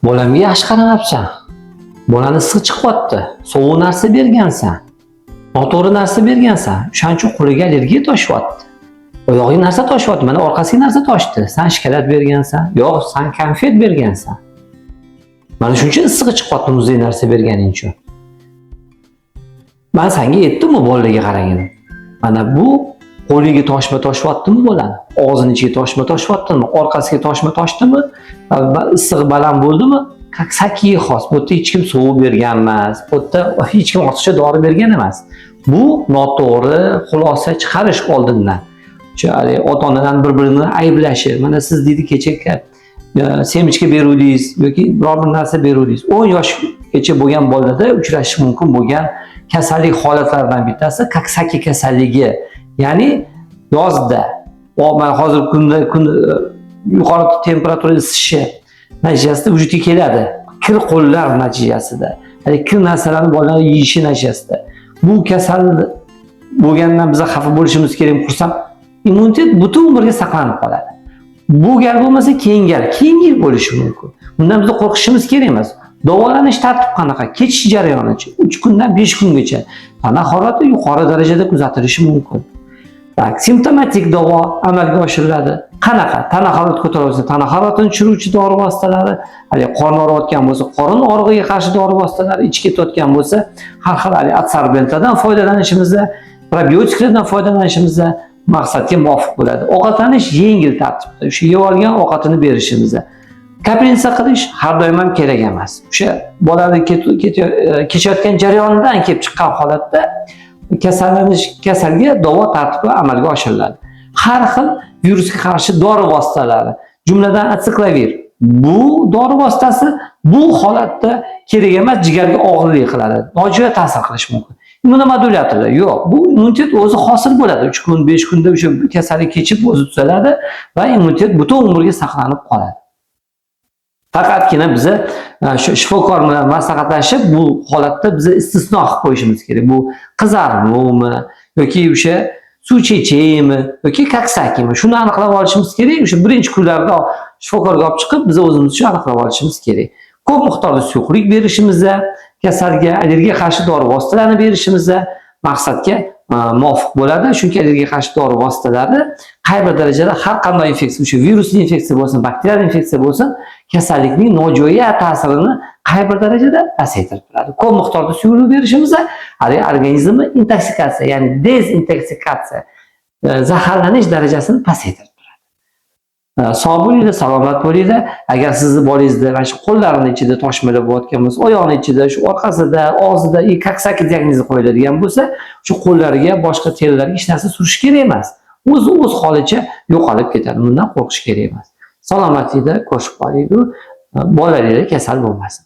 Bolamga yaxshi qaramabsan. Bolani issiq chiqyapti. Sovuq narsa bergansan. Noto'g'ri narsa bergansan. O'shaning uchun qo'liga allergiya toshyapti. Oyog'iga narsa toshyapti. Mana orqasiga narsa toshdi. Sen shokolad bergansan, yo'q, sen konfet bergansan. Mana shuning uchun issig'i chiqyapti muzey narsa berganing uchun. Men senga aytdim-mi bolalarga qaragin. Mana bu qo'liga toshma toshyaptimi bolani? Og'zini ichiga toshma toshyaptimi? Orqasiga toshma toshdimi? Issig'i baland bo'ldimi? Kaksakiga xos. Bu yerda hech kim sovuq bergan emas. Bu yerda hech kim ortiqcha dori bergan emas. Bu noto'g'ri xulosa chiqarish oldindan. Ota-onadan bir-birini ayblashi. Mana siz dedi kecha semichka beruvdingiz yoki biror bir narsa beruvdingiz. 10 yoshgacha bo'lgan bolalarda uchrashi mumkin bo'lgan kasallik holatlaridan bittasi kaksaki kasalligi. Ya'ni yozda, mana hozir kunda yuqori temperatura isishi natijasida vujudga keladi. Kir qo'llar natijasida. Ya'ni kir narsalarni bolalar yeyishi natijasida. Bu kasal bo'lgandan biz xafa bo'lishimiz kerak. Xursand, immunitet butun umrga saqlanib qoladi. Bu gal bo'lmasa keyingi yil bo'lishi mumkin. Bundan biz qo'rqishimiz kerak emas. Davolanish tartibi qanaqa? Kechish jarayonichi 3 kundan 5 kungacha tana harorati yuqori darajada kuzatilishi mumkin. Simptomatik davo amalga oshiriladi. Qanaqa? Tana harorati ko'tarilsa, tana haroratini tushiruvchi dori vositalari, hali qorin og'riyotgan bo'lsa, qorin og'rig'iga qarshi dori vositalari, ichib ketayotgan bo'lsa, har xil adsorbentlardan foydalanishimizda, probiotiklardan foydalanishimizda maqsadga muvofiq bo'ladi. Ovqatlanish yengil tartibda, o'sha yeb olgan ovqatini berishimizda. Kapelnitsa qilish har doim ham kerak emas. O'sha bolani kechayotgan jarayondan kelib chiqqan holatda kasalga davo tartibi amalga oshiriladi. Har xil virusga qarshi dori vositalari, jumladan atsiklavir. Bu dori vositasi bu holatda kerak emas, jigarga og'irlik qiladi. Nojo'ya ta'sir qilishi mumkin. Immunomodulyatorlar yo'q. Bu immunitet o'zi hosil bo'ladi. 3 kun, 5 kunda o'sha kasallik kechib o'zi tuzaladi va immunitet butun umrga saqlanib qoladi. Faqatgina biz shifokor bilan maslahatlashib bu holatda biz istisno qilib qo'yishimiz kerak. Bu qizaruvmi yoki o'sha suv chechimi yoki kaksakimi shuni aniqlab olishimiz kerak. O'sha birinchi kunlarda shifokorga olib chiqib biz o'zimiz uchun aniqlab olishimiz kerak. Ko'p miqdorda suyuqlik berishimizda, kasalga allergiya qarshi dori vositalarini berishimizda maqsadga muvofiq bo'ladi. Chunki allergiya qarshi dori vositalari qay bir darajada har qanday infeksiya, o'sha virusli infeksiya bo'lsin, bakterial infeksiya bo'lsin, kasallikning nojo'ya ta'sirini qay bir darajada pasaytirib turadi. Ko'p miqdorda suyuqlik berishimizda organizmni intoksikatsiya, ya'ni dezintoksikatsiya, zaharlanish darajasini pasaytirib turadi. Sog' bo'linglar, salomat bo'linglar. Agar sizni bolangizda mana shu qo'llarini ichida toshmalar bo'layotgan bo'lsa, oyog'ini ichida, shu orqasida, og'zida kaksaki diagnozi qo'yiladigan bo'lsa, shu qo'llariga, boshqa terilarga hech narsa surish kerak emas. O'z holicha yo'qolib ketadi. Bundan qo'rqish kerak emas. Salomatlikda ko'rishib qoling, bolalaringiz kasal bo'lmasin.